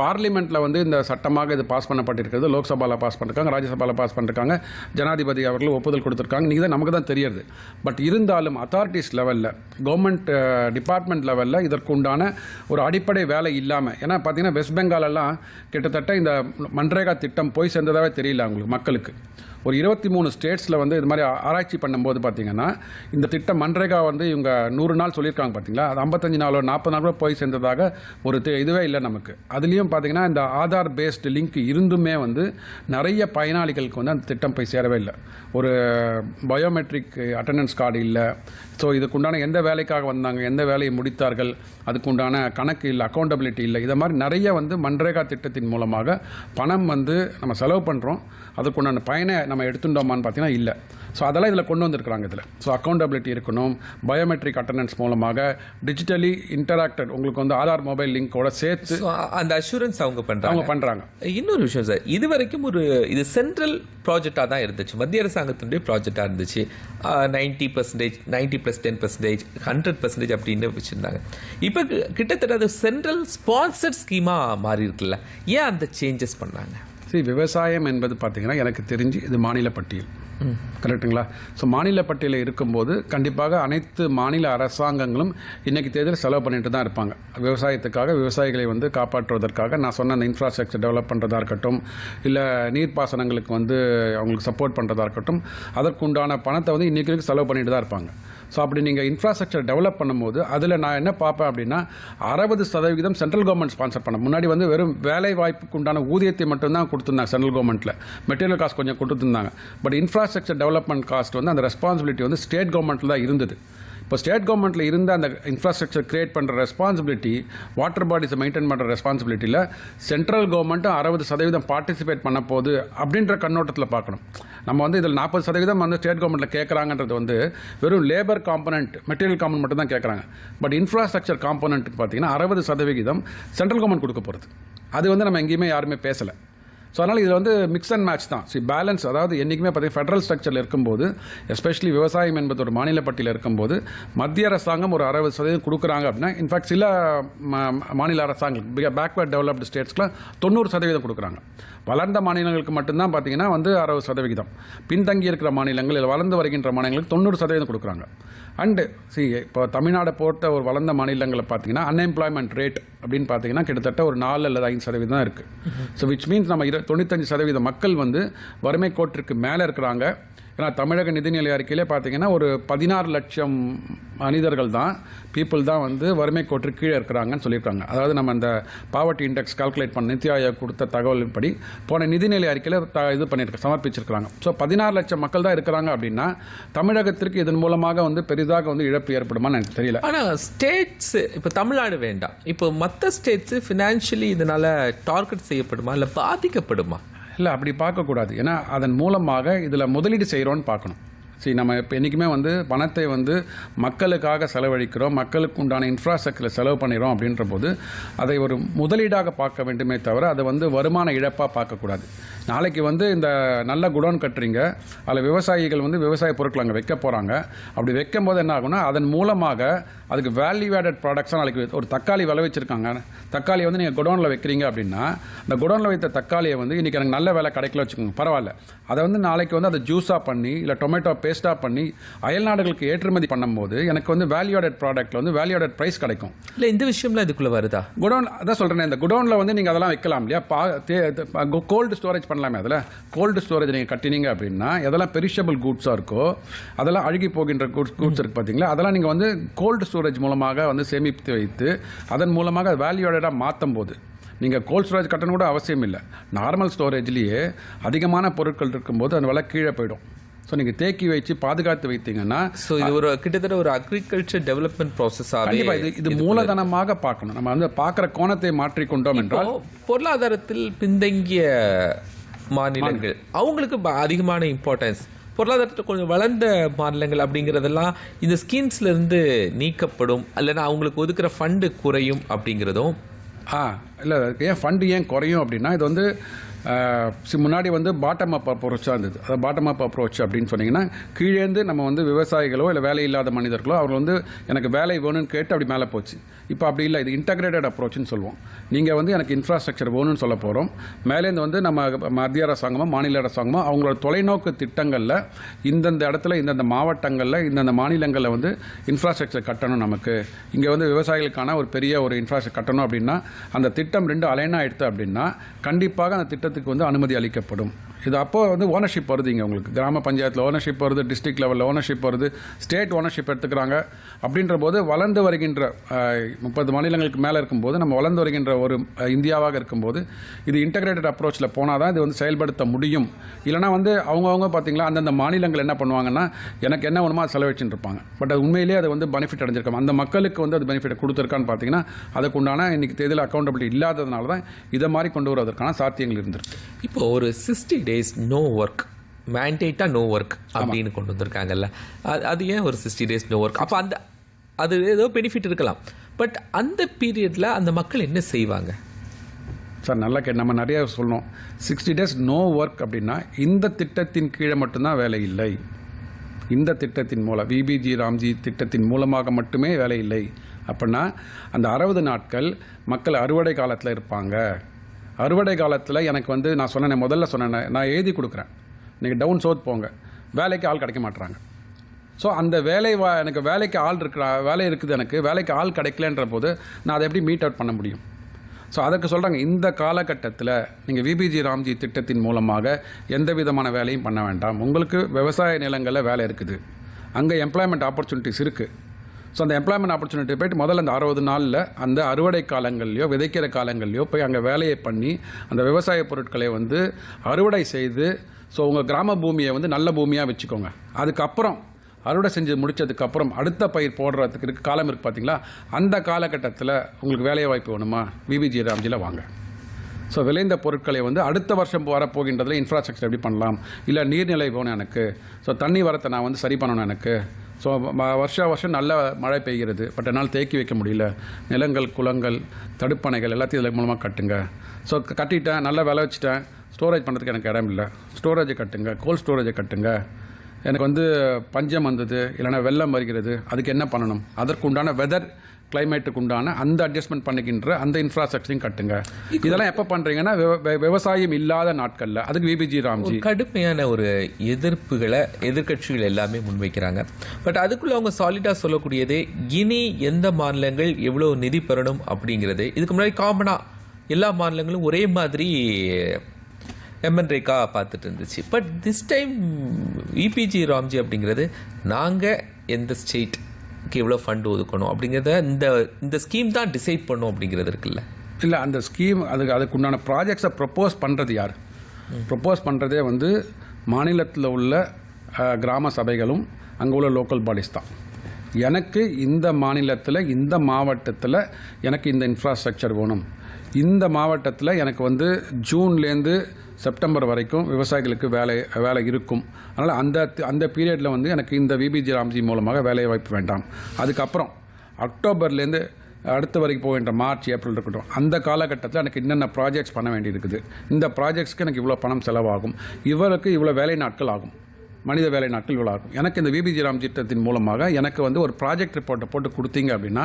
பார்லிமெண்ட்டில் வந்து இந்த சட்டமாக இது பாஸ் பண்ணப்பட்டிருக்கிறது. லோக்சபாவில் பாஸ் பண்ணிருக்காங்க, ராஜ்யசபாவில் பாஸ் பண்ணிருக்காங்க, ஜனாதிபதி அவர்கள் ஒப்புதல் கொடுத்துருக்காங்க. நீங்கள் தான் நமக்கு தான் தெரியுது. பட் இருந்தாலும் அத்தாரிட்டிஸ் லெவலில், கவர்மெண்ட் டிபார்ட்மெண்ட் லெவலில் இதற்கு உண்டான ஒரு அடிப்படை வேலை இல்லாமல், ஏன்னா பார்த்தீங்கன்னா வெஸ்ட் பெங்காலெல்லாம் கிட்டத்தட்ட இந்த மன்ரேகா திட்டம் போய் சேர்ந்ததாகவே தெரியல அவங்களுக்கு, மக்களுக்கு. ஒரு 23 ஸ்டேட்ஸில் வந்து இது மாதிரி ஆராய்ச்சி பண்ணும்போது பார்த்தீங்கன்னா, இந்த திட்டம் மன்ரேகா வந்து இவங்க 100 நாள் சொல்லியிருக்காங்க பார்த்தீங்களா, அது 55 நாளோ 40 நாள் கூட போய் சேர்ந்ததாக ஒரு இதுவே இல்லை நமக்கு. அதுலேயும் பார்த்தீங்கன்னா இந்த ஆதார் பேஸ்டு லிங்க் இருந்துமே வந்து நிறைய பயனாளிகளுக்கு வந்து அந்த திட்டம் போய் சேரவே இல்லை. ஒரு பயோமெட்ரிக் அட்டண்டன்ஸ் கார்டு இல்லை. ஸோ இதுக்குண்டான எந்த வேலைக்காக வந்தாங்க, எந்த வேலையை முடித்தார்கள், அதுக்குண்டான கணக்கு இல்லை, அக்கௌண்டபிலிட்டி இல்லை. இதை மாதிரி நிறைய வந்து மன்ரேகா திட்டத்தின் மூலமாக பணம் வந்து நம்ம செலவு பண்ணுறோம், அதுக்குண்டான பயனை நம்ம எடுத்துட்டோமான்னு பார்த்தீங்கன்னா இல்லை. ஸோ அதெல்லாம் இதில் கொண்டு வந்திருக்கிறாங்க. இதில் ஸோ அக்கௌண்டபிலிட்டி இருக்கணும், பயோமெட்ரிக் அட்டண்டன்ஸ் மூலமாக டிஜிட்டலி இன்டராக்டட், உங்களுக்கு வந்து ஆதார் மொபைல் லிங்கோட சேர்த்து அந்த அஷூரன்ஸ் அவங்க பண்ணுறாங்க. இன்னொரு விஷயம் சார், இது வரைக்கும் இது சென்ட்ரல் ப்ராஜெக்டாக தான் இருந்துச்சு, மத்திய அரசாங்கத்தினுடைய ப்ராஜெக்டாக இருந்துச்சு. 90%, 90+10%, 100% அப்படின்னு வச்சுருந்தாங்க. இப்போ கிட்டத்தட்ட அது சென்ட்ரல் ஸ்பான்சர்ட் ஸ்கீமாக மாறி இருக்குல்ல, ஏன் அந்த சேஞ்சஸ் பண்ணாங்க? சரி, விவசாயம் என்பது பார்த்தீங்கன்னா எனக்கு தெரிஞ்சு இது மாநில பட்டியல், கரெக்டுங்களா? ஸோ மாநில பட்டியலில் இருக்கும்போது கண்டிப்பாக அனைத்து மாநில அரசாங்கங்களும் இன்றைக்கி தேதியில் செலவு பண்ணிட்டு தான் இருப்பாங்க. விவசாயத்துக்காக, விவசாயிகளை வந்து காப்பாற்றுவதற்காக நான் சொன்ன அந்த இன்ஃப்ராஸ்ட்ரக்சர் டெவலப் பண்ணுறதா இருக்கட்டும், இல்லை நீர்ப்பாசனங்களுக்கு வந்து அவங்களுக்கு சப்போர்ட் பண்ணுறதா இருக்கட்டும், அதற்குண்டான பணத்தை வந்து இன்றைக்கி செலவு பண்ணிட்டு தான் இருப்பாங்க. ஸோ அப்படி நீங்கள் இன்ஃப்ராஸ்ட்ரக்சர் டெவலப் பண்ணும்போது அதில் நான் என்ன பார்ப்பேன் அப்படின்னா, 60% சென்ட்ரல் கவர்மெண்ட் ஸ்பான்சர் பண்ண. முன்னாடி வந்து வெறும் வேலை வாய்ப்புக்கு உண்டான ஊதியத்தை மட்டும்தான் கொடுத்துருந்தாங்க சென்ட்ரல் கவர்மெண்ட்டில், மெட்டீரியல் காஸ்ட் கொஞ்சம் கொடுத்துருந்தாங்க. பட் இன்ஃப்ராஸ்ட்ரக்சர் டெவலப்மெண்ட் காஸ்ட் வந்து அந்த ரெஸ்பான்சிபிலிட்டி வந்து ஸ்டேட் கவர்மெண்ட்டில் தான் இருந்தது. இப்போ ஸ்டேட் கவர்மெண்ட்டில் இருந்த அந்த இன்ஃப்ராஸ்ட்ரக்சர் கிரியேட் பண்ணுற ரெஸ்பான்சிபிலிட்டி, வாட்டர் பாடிஸை மெயின்டைன் பண்ணுற ரெஸ்பான்சிபிலிட்டியில் சென்ட்ரல் கவர்மெண்ட்டும் 60% பார்ட்டிசிபேட் பண்ண போகுது அப்படின்ற கண்ணோட்டத்தில் பார்க்கணும். நம்ம வந்து இதில் 40% வந்து ஸ்டேட் கவர்மெண்ட்டில் கேட்குறாங்கன்றது வந்து வெறும் லேபர் காம்பனண்ட், மெட்டீரியல் காம்பனண்ட் மட்டும் தான் கேட்குறாங்க. பட் இன்ஃப்ராஸ்ட்ரக்சர் காம்பனண்ட்டுக்கு பார்த்தீங்கன்னா 60% சென்ட்ரல் கவர்மெண்ட் கொடுக்க போகிறது. அது வந்து நம்ம எங்கேயுமே யாருமே பேசலை. ஸோ அதனால் இதில் வந்து மிக்ஸ் அண்ட் மேட்ச் தான். ஸோ பேலன்ஸ், அதாவது என்றைக்குமே பார்த்தீங்கன்னா ஃபெடரல் ஸ்ட்ரக்சரில் இருக்கும்போது, எஸ்பெஷலி விவசாயம் என்பது ஒரு மாநில பட்டியலில் இருக்கும்போது மத்திய அரசாங்கம் ஒரு 60% கொடுக்குறாங்க அப்படின்னா, இன்ஃபேக்ட் சில மாநில அரசாங்கம் பேக்வேர்ட் டெவலப்டு ஸ்டேட்ஸ்க்குலாம் 90% கொடுக்குறாங்க. வளர்ந்த மாநிலங்களுக்கு மட்டும்தான் பார்த்தீங்கன்னா வந்து 60%, பின்தங்கி இருக்கிற மாநிலங்கள் இல்லை வளர்ந்து வருகின்ற மாநிலங்களுக்கு 90% கொடுக்குறாங்க. அண்டு இப்போ தமிழ்நாடை போட்ட ஒரு வளர்ந்த மாநிலங்களை பார்த்தீங்கன்னா அன்எம்ப்ளாய்மெண்ட் ரேட் அப்படின்னு பார்த்தீங்கன்னா கிட்டத்தட்ட ஒரு 4 அல்லது 5% தான் இருக்குது. ஸோ விச் மீன்ஸ் நம்ம 95% மக்கள் வந்து வறுமை கோட்டிற்கு மேலே இருக்கிறாங்க. ஏன்னா தமிழக நிதிநிலை அறிக்கையிலே பார்த்தீங்கன்னா ஒரு 16 லட்சம் மனிதர்கள் தான் பீப்புள் தான் வந்து வறுமை கோட்டிற்கு கீழே இருக்கிறாங்கன்னு சொல்லியிருக்காங்க. அதாவது நம்ம அந்த பாவர்ட்டி இண்டெக்ஸ் கால்குலேட் பண்ண நித்தி ஆயோக் கொடுத்த தகவலின்படி போன நிதிநிலை அறிக்கையில் இது பண்ணியிருக்க சமர்ப்பிச்சிருக்கிறாங்க. ஸோ 16 லட்சம் மக்கள் தான் இருக்கிறாங்க அப்படின்னா தமிழகத்திற்கு இதன் மூலமாக வந்து பெரிதாக வந்து இழப்பு ஏற்படுமான்னு எனக்கு தெரியல. ஆனால் ஸ்டேட்ஸ் இப்போ தமிழ்நாடு வேண்டாம், இப்போ மற்ற ஸ்டேட்ஸு ஃபினான்ஷியலி இதனால் டார்கெட் செய்யப்படுமா இல்லை பாதிக்கப்படுமா? இல்லை, அப்படி பார்க்கக்கூடாது. ஏன்னா அதன் மூலமாக இதில் முதலீடு செய்கிறோன்னு பார்க்கணும். சரி, நம்ம இப்போ என்றைக்குமே வந்து பணத்தை வந்து மக்களுக்காக செலவழிக்கிறோம், மக்களுக்கு உண்டான இன்ஃப்ராஸ்ட்ரக்சரில் செலவு பண்ணிடுறோம் அப்படின்ற போது அதை ஒரு முதலீடாக பார்க்க வேண்டுமே தவிர அதை வந்து வருமான இழப்பாக பார்க்கக்கூடாது. நாளைக்கு வந்து இந்த நல்ல குடோன் கட்டுறீங்க, அதில் விவசாயிகள் வந்து விவசாய பொருட்கள் அங்கே வைக்க போகிறாங்க. அப்படி வைக்கும் போது என்ன ஆகும்னா அதன் மூலமாக அதுக்கு வேல்யூ ஆடட் ப்ராடக்ட்ஸாக நாளைக்கு ஒரு தக்காளி விளைவிச்சிருக்காங்க, தக்காளியை வந்து நீங்கள் குடோனில் வைக்கிறீங்க அப்படின்னா அந்த குடோனில் வைத்த தக்காளியை வந்து இன்றைக்கி எனக்கு நல்ல விலை கிடைக்கல வச்சுக்கோங்க, பரவாயில்ல, அதை வந்து நாளைக்கு வந்து அதை ஜூஸாக பண்ணி இல்லை டொமேட்டோ பேஸ்ட்டாக பண்ணி அயல் நாடுகளுக்கு ஏற்றுமதி பண்ணும்போது எனக்கு வந்து வேல்யூ ஆடட் ப்ராடக்ட்டில் வந்து வேல்யூ ஆடட் ப்ரைஸ் கிடைக்கும். இல்லை, இந்த விஷயம்லாம் இதுக்குள்ளே வருதா? குடோன் அதான் சொல்கிறேன், இந்த குடோனில் வந்து நீங்கள் அதெல்லாம் வைக்கலாம் இல்லையா, கோல்டு ஸ்டோரேஜ் பண்ணலாமே. அதில் கோல்டு ஸ்டோரேஜ் நீங்கள் கட்டினீங்க அப்படின்னா எதெல்லாம் பெரிஷபிள் கூட்ஸாக இருக்கோ, அதெல்லாம் அழுகி போகின்ற கூட்ஸ் இருக்குது பார்த்தீங்களா, அதெல்லாம் நீங்கள் வந்து கோல்டு ஸ்டோரேஜ் மூலமாக வந்து சேமித்து வைத்து அதன் மூலமாக வேல்யூ ஆடடாக மாற்றும் போது நீங்கள் கோல்ட் ஸ்டோரேஜ் கட்டணும் கூட அவசியம் இல்லை. நார்மல் ஸ்டோரேஜ்லேயே அதிகமான பொருட்கள் இருக்கும்போது அந்த விலை கீழே போயிடும். ஸோ நீங்கள் தேக்கி வச்சு பாதுகாத்து வைத்தீங்கன்னா ஸோ இது ஒரு கிட்டத்தட்ட ஒரு அக்ரிகல்ச்சர் டெவலப்மெண்ட் ப்ராசஸாக கண்டிப்பாக இது மூலதனமாக பார்க்கணும். நம்ம வந்து பார்க்குற கோணத்தை மாற்றிக்கொண்டோம் என்றால் பொருளாதாரத்தில் பின்தங்கிய மாநிலங்கள் அவங்களுக்கு அதிகமான இம்பார்ட்டன்ஸ், பொருளாதாரத்தில் கொஞ்சம் வளர்ந்த மாநிலங்கள் அப்படிங்கிறதெல்லாம் இந்த ஸ்கீம்ஸ்லேருந்து நீக்கப்படும், இல்லைன்னா அவங்களுக்கு ஒதுக்குற ஃபண்டு குறையும் அப்படிங்கிறதும். இல்லை, ஏன் ஃபண்டு ஏன் குறையும் அப்படின்னா இது வந்து முன்னாடி வந்து பாட்டம் அப் அப்ரோச்சாக இருந்தது. அது பாட்டம் அப் அப்ரோச் அப்படின்னு சொன்னீங்கன்னா கீழேந்து நம்ம வந்து விவசாயிகளோ இல்லை வேலை இல்லாத மனிதர்களோ அவர் வந்து எனக்கு வேலை வேணும்னு கேட்டு அப்படி மேலே போச்சு. இப்போ அப்படி இல்லை, இது இன்டகிரேட்டட் அப்ரோச்னு சொல்லுவோம். நீங்கள் வந்து எனக்கு இன்ஃப்ராஸ்ட்ரக்சர் வேணும்னு சொல்ல போகிறோம், மேலேருந்து வந்து நம்ம மத்திய அரசாங்கமோ மாநில அரசாங்கமோ அவங்களோட தொலைநோக்கு திட்டங்களில் இந்தந்த இடத்துல இந்தந்த மாவட்டங்களில் இந்தந்த மாநிலங்களில் வந்து இன்ஃப்ராஸ்ட்ரக்சர் கட்டணும், நமக்கு இங்கே வந்து விவசாயிகளுக்கான ஒரு பெரிய ஒரு இன்ஃப்ராஸ்ட்ரக்சர் கட்டணும் அப்படின்னா அந்த திட்டம் 2 அலைனாக எடுத்து அப்படின்னா கண்டிப்பாக அந்த திட்டத்துக்கு வந்து அனுமதி அளிக்கப்படும். இது அப்போ வந்து ஓனர்ஷிப் வருது, இங்கே உங்களுக்கு கிராம பஞ்சாயத்தில் ஓனர்ஷிப் வருது, டிஸ்ட்ரிக்ட் லெவலில் ஓனர்ஷிப் வருது, ஸ்டேட் ஓனர்ஷிப் எடுத்துக்கிறாங்க. அப்படின்ற போது வளர்ந்து வருகின்ற 30 மாநிலங்களுக்கு மேலே இருக்கும்போது நம்ம வளர்ந்து வருகின்ற ஒரு இந்தியாவாக இருக்கும்போது இது இன்டகிரேட்டட் அப்ரோச்சில் போனால் தான் இது வந்து செயல்படுத்த முடியும். இல்லைனா வந்து அவங்கவுங்க பார்த்தீங்களா அந்தந்த மாநிலங்கள் என்ன பண்ணுவாங்கன்னா எனக்கு என்ன வேணுமோ அது செலவழிச்சுட்டு இருப்பாங்க. பட் அது உண்மையிலேயே அது வந்து பெனிஃபிட் அடைஞ்சிருக்காங்க, அந்த மக்களுக்கு வந்து அது பெனிஃபிட் கொடுத்துருக்கான்னு பார்த்தீங்கன்னா அதுக்குண்டான இன்றைக்கி தேதியில் அக்கௌண்டபிலிட்டி இல்லாததுனால தான் இதை மாதிரி கொண்டு வருவதற்கான சாத்தியங்கள் இருந்திருக்கு. இப்போ ஒரு 60 days நோ ஒர்க், மேண்டேட்டாக நோ ஒர்க் அப்படின்னு கொண்டு வந்திருக்காங்கல்ல, அது ஏன் ஒரு 60 days நோ ஒர்க்? அப்போ அது ஏதோ பெனிஃபிட் இருக்கலாம், பட் அந்த பீரியடில் அந்த மக்கள் என்ன செய்வாங்க சார்? நல்லா நம்ம நிறைய சொல்லணும். 60 days நோ ஒர்க் அப்படின்னா இந்த திட்டத்தின் கீழே மட்டும்தான் வேலை இல்லை, இந்த திட்டத்தின் மூலம் விபிஜி ராம்ஜி திட்டத்தின் மூலமாக மட்டுமே வேலை இல்லை. அப்படின்னா அந்த 60 நாட்கள் மக்கள் அறுவடை காலத்தில் இருப்பாங்க. அறுவடை காலத்தில் எனக்கு வந்து நான் முதல்ல சொன்னேன், நான் எழுதி கொடுக்குறேன், நீங்கள் டவுன் சவுத் போங்க, வேலைக்கு ஆள் கிடைக்க மாட்டுறாங்க. ஸோ அந்த எனக்கு வேலைக்கு ஆள் வேலை இருக்குது, எனக்கு வேலைக்கு ஆள் கிடைக்கலன்ற போது நான் அதை எப்படி மீட் அவுட் பண்ண முடியும்? ஸோ அதுக்கு சொல்கிறாங்க இந்த காலகட்டத்தில் நீங்கள் விபிஜி ராம்ஜி திட்டத்தின் மூலமாக எந்த விதமான வேலையும் பண்ண வேண்டாம், உங்களுக்கு விவசாய நிலங்களில் வேலை இருக்குது, அங்கே எம்ப்ளாய்மெண்ட் ஆப்பர்ச்சுனிட்டிஸ் இருக்குது. ஸோ அந்த எம்ப்ளாய்மெண்ட் ஆப்பர்ச்சுனிட்டி போய்ட்டு முதல்ல அந்த 60 நாளில் அந்த அறுவடை காலங்கள்லையோ விதைக்கிற காலங்கள்லையோ போய் அங்கே வேலையை பண்ணி அந்த விவசாய பொருட்களை வந்து அறுவடை செய்து ஸோ உங்கள் கிராம பூமியை வந்து நல்ல பூமியாக வச்சுக்கோங்க. அதுக்கப்புறம் அறுவடை செஞ்சு முடித்ததுக்கப்புறம் அடுத்த பயிர் போடுறதுக்கு இருக்குது காலம் இருக்குது பார்த்தீங்களா, அந்த காலகட்டத்தில் உங்களுக்கு வேலை வாய்ப்பு வேணுமா, விபிஜி ராம்ஜியில் வாங்க. ஸோ விளைந்த பொருட்களை வந்து அடுத்த வருஷம் வரப்போகின்றதில் இன்ஃப்ராஸ்ட்ரக்சர் எப்படி பண்ணலாம், இல்லை நீர்நிலை வேணும் எனக்கு, ஸோ தண்ணி வரத்தை நான் வந்து சரி பண்ணணும் எனக்கு. ஸோ வருஷம் நல்ல மழை பெய்கிறது, பட் என்னால் தேக்கி வைக்க முடியல, நிலங்கள் குளங்கள் தடுப்பணைகள் எல்லாத்தையும் இதில் மூலமாக கட்டுங்க. ஸோ கட்டிட்டேன், நல்லா விளை வச்சுட்டேன், ஸ்டோரேஜ் பண்ணுறதுக்கு எனக்கு இடம் இல்லை, ஸ்டோரேஜை கட்டுங்க, கோல்ட் ஸ்டோரேஜை கட்டுங்க. எனக்கு வந்து பஞ்சம் வந்தது இல்லைனா வெள்ளம் வருகிறது, அதுக்கு என்ன பண்ணணும், அதற்கு உண்டான வெதர் கிளைமேட்டுக்கு உண்டான அந்த அட்ஜஸ்ட்மெண்ட் பண்ணிக்கின்ற அந்த இன்ஃப்ராஸ்ட்ரக்சரையும் கட்டுங்க. இதெல்லாம் எப்போ பண்ணுறீங்கன்னா விவசாயம் இல்லாத நாட்களில். அதுக்கு விபிஜி ராம்ஜி கடுமையான ஒரு எதிர்ப்புகளை எதிர்க்கட்சிகள் எல்லாமே முன்வைக்கிறாங்க. பட் அதுக்குள்ள அவங்க சாலிடாக சொல்லக்கூடியது இனி எந்த மாநிலங்கள் எவ்வளோ நிதி பெறணும் அப்படிங்கிறது. இதுக்கு முன்னாடி காமனாக எல்லா மாநிலங்களும் ஒரே மாதிரி எம்என் ரேகா பார்த்துட்டு இருந்துச்சு. But this time VPG Ramji அப்படிங்கிறது நாங்கள் எந்த ஸ்டேட்க்கு எவ்வளோ ஃபண்ட் ஒதுக்கணும் அப்படிங்கிறத இந்த ஸ்கீம் தான் டிசைட் பண்ணும் அப்படிங்கிறது இருக்குல்ல. இல்லை, அந்த ஸ்கீம் அதுக்கு உண்டான ப்ராஜெக்ட்ஸை ப்ரப்போஸ் பண்ணுறது யார்? ப்ரப்போஸ் பண்ணுறதே வந்து மாநிலத்தில் உள்ள கிராம சபைகளும் அங்கே உள்ள லோக்கல் பாடிஸ் தான். எனக்கு இந்த மாநிலத்தில் இந்த மாவட்டத்தில் எனக்கு இந்த இன்ஃப்ராஸ்ட்ரக்சர் வேணும், இந்த மாவட்டத்தில் எனக்கு வந்து ஜூன்லேருந்து செப்டம்பர் வரைக்கும் விவசாயிகளுக்கு வேலை இருக்கும், அதனால் அந்த பீரியடில் வந்து எனக்கு இந்த விபிஜி ராம்ஜி மூலமாக வேலை வாய்ப்பு வேண்டாம். அதுக்கப்புறம் அக்டோபர்லேருந்து அடுத்த வரைக்கும் போக வேண்டிய மார்ச் ஏப்ரல் இருக்கட்டும், அந்த காலகட்டத்தில் எனக்கு என்னென்ன ப்ராஜெக்ட்ஸ் பண்ண வேண்டியிருக்குது, இந்த ப்ராஜெக்ட்ஸ்க்கு எனக்கு இவ்வளோ பணம் செலவாகும், இவருக்கு இவ்வளோ வேலை நாட்கள் ஆகும், மனித வேலை நாட்கள் இவ்வளோ ஆகும். எனக்கு இந்த விபிஜி ராம் திட்டத்தின் மூலமாக எனக்கு வந்து ஒரு ப்ராஜெக்ட் ரிப்போர்ட்டை போட்டு கொடுத்தீங்க அப்படின்னா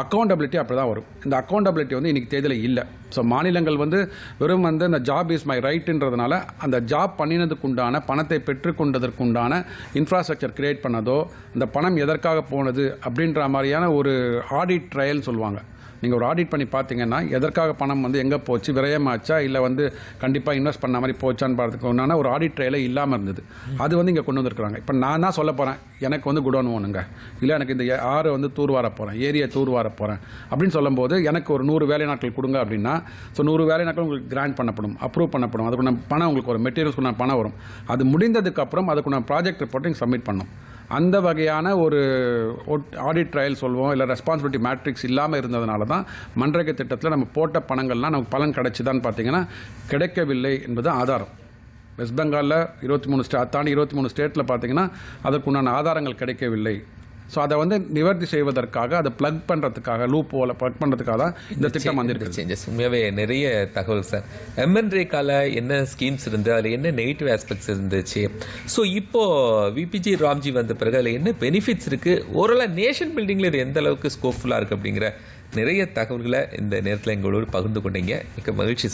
அக்கௌண்டபிலிட்டி அப்படி தான் வரும். இந்த அக்கௌண்டபிலிட்டி வந்து இன்றைக்கி தேதியில் இல்லை. ஸோ மாநிலங்கள் வந்து வெறும் வந்து அந்த ஜாப் இஸ் மை ரைட்டுன்றதுனால அந்த ஜாப் பண்ணினதுக்குண்டான பணத்தை பெற்றுக்கொண்டதற்குண்டான இன்ஃப்ராஸ்ட்ரக்சர் கிரியேட் பண்ணதோ, அந்த பணம் எதற்காக போனது அப்படின்ற மாதிரியான ஒரு ஆடிட் ட்ரையல்னு சொல்லுவாங்க. நீங்கள் ஒரு ஆடிட் பண்ணி பார்த்தீங்கன்னா எதற்காக பணம் வந்து எங்கே போச்சு, விரயமாச்சா இல்லை வந்து கண்டிப்பாக இன்வெஸ்ட் பண்ண மாதிரி போச்சான்னு பார்த்துக்கு ஒன்றான ஒரு ஆடிட் ட்ரையலே இல்லாமல் இருந்தது. அது வந்து இங்கே கொண்டு வந்திருக்கிறாங்க. இப்போ நான் தான் சொல்ல போகிறேன், எனக்கு வந்து குடோன் வேணுங்க, இல்லை எனக்கு இந்த ஆறு வந்து தூர்வார போகிறேன், ஏரியை தூர்வார போகிறேன் அப்படின்னு சொல்லும்போது எனக்கு ஒரு 100 வேலை நாட்கள் கொடுங்க அப்படின்னா, ஸோ 100 வேலை நாட்கள் உங்களுக்கு கிராண்ட் பண்ணப்படும், அப்ரூவ் பண்ணப்படும், அதுக்குள்ள பணம் உங்களுக்கு ஒரு மெட்டீரியல்ஸ்க்குள்ள பணம் வரும். அது முடிந்ததுக்கப்புறம் அதுக்குள்ள ப்ராஜெக்ட் ரிப்போர்ட்டிங் சப்மிட் பண்ணணும். அந்த வகையான ஒரு ஆடிட் ட்ரையல் சொல்வோம், இல்லை ரெஸ்பான்சிபிலிட்டி மேட்ரிக்ஸ் இல்லாமல் இருந்ததுனால தான் மன்ரேகா திட்டத்தில் நம்ம போட்ட பணங்கள்லாம் நமக்கு பலன் கிடைச்சிதான்னு பார்த்தீங்கன்னா கிடைக்கவில்லை என்பது ஆதாரம். வெஸ்ட் பெங்காலில் 23 தாண்டி 23 ஸ்டேட்டில் பார்த்தீங்கன்னா அதற்குண்டான ஆதாரங்கள் கிடைக்கவில்லை. ஸோ அதை வந்து நிவர்த்தி செய்வதற்காக, அதை ப்ளக் பண்ணுறதுக்காக, லூப் போல ப்ளக் பண்ணுறதுக்காக தான் இந்த திட்டம் வந்திருக்கு. சேஞ்சஸ் உண்மையாகவே நிறைய தகவல் சார். எம்என் ரேகாவில் என்ன ஸ்கீம்ஸ் இருந்து அதில் என்ன நெகட்டிவ் ஆஸ்பெக்ட்ஸ் இருந்துச்சு, ஸோ இப்போது விபிஜி ராம்ஜி வந்த பிறகு அதில் என்ன பெனிஃபிட்ஸ் இருக்குது, ஓரளவு நேஷன் பில்டிங்கில் இது எந்த அளவுக்கு ஸ்கோப்ஃபுல்லாக இருக்குது அப்படிங்கிற நிறைய தகவல்களை இந்த நேரத்தில் எங்களோடு பகிர்ந்து கொண்டீங்க. மிக்க மகிழ்ச்சி.